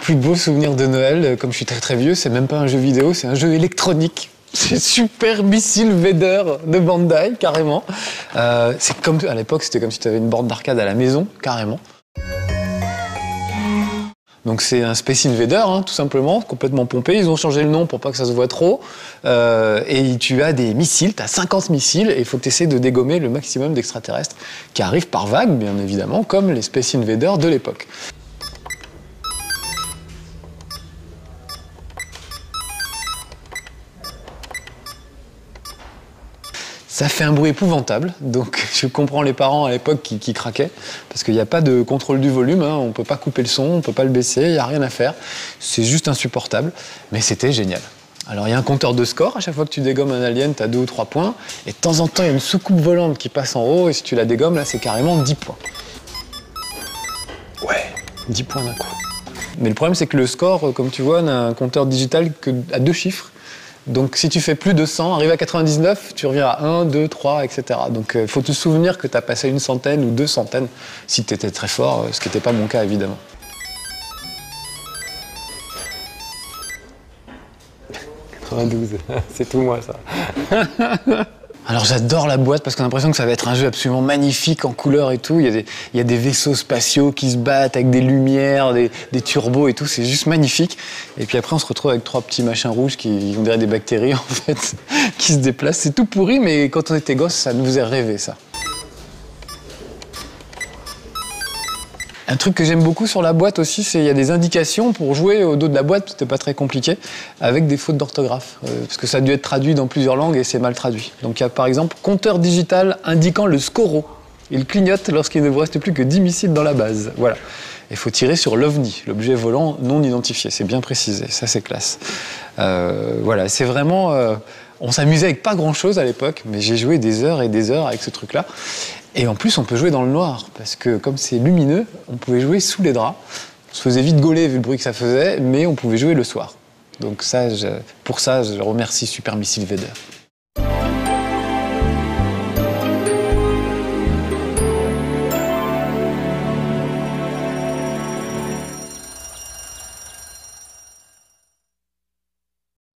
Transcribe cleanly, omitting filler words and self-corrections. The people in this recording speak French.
plus beau souvenir de Noël, comme je suis très très vieux, c'est même pas un jeu vidéo, c'est un jeu électronique. C'est Super Missile Vader de Bandai, carrément. C'est comme, à l'époque, c'était comme si tu avais une borne d'arcade à la maison, carrément. Donc c'est un Space Invader, hein, tout simplement, complètement pompé. Ils ont changé le nom pour pas que ça se voit trop. Et tu as des missiles, tu as 50 missiles, et il faut que tu essaies de dégommer le maximum d'extraterrestres qui arrivent par vague, bien évidemment, comme les Space Invaders de l'époque. Ça fait un bruit épouvantable, donc je comprends les parents à l'époque qui craquaient, parce qu'il n'y a pas de contrôle du volume, hein, on ne peut pas couper le son, on ne peut pas le baisser, il n'y a rien à faire. C'est juste insupportable, mais c'était génial. Alors il y a un compteur de score, à chaque fois que tu dégommes un alien, tu as 2 ou 3 points, et de temps en temps il y a une soucoupe volante qui passe en haut, et si tu la dégommes, là c'est carrément 10 points. Ouais, 10 points d'un coup. Mais le problème c'est que le score, comme tu vois, n'a un compteur digital qu'à 2 chiffres. Donc si tu fais plus de 100, arrivé à 99, tu reviens à 1, 2, 3, etc. Donc il faut te souvenir que tu as passé une centaine ou 2 centaines si tu étais très fort, ce qui n'était pas mon cas évidemment. C'est tout moi ça. Alors j'adore la boîte parce qu'on a l'impression que ça va être un jeu absolument magnifique en couleurs et tout. Il y a des vaisseaux spatiaux qui se battent avec des lumières, des turbos et tout, c'est juste magnifique. Et puis après on se retrouve avec 3 petits machins rouges qui on dirait des bactéries en fait, qui se déplacent. C'est tout pourri, mais quand on était gosse, ça nous faisait rêver ça. Un truc que j'aime beaucoup sur la boîte aussi, c'est qu'il y a des indications pour jouer au dos de la boîte, c'était pas très compliqué, avec des fautes d'orthographe. Parce que ça a dû être traduit dans plusieurs langues et c'est mal traduit. Donc il y a par exemple compteur digital indiquant le scoro. Il clignote lorsqu'il ne vous reste plus que 10 missiles dans la base. Voilà. Il faut tirer sur l'OVNI, l'objet volant non identifié. C'est bien précisé, ça c'est classe. Voilà, c'est vraiment... on s'amusait avec pas grand-chose à l'époque, mais j'ai joué des heures et des heures avec ce truc-là. Et en plus, on peut jouer dans le noir, parce que comme c'est lumineux, on pouvait jouer sous les draps. On se faisait vite gauler vu le bruit que ça faisait, mais on pouvait jouer le soir. Donc ça, pour ça, je remercie Super Missile Vader.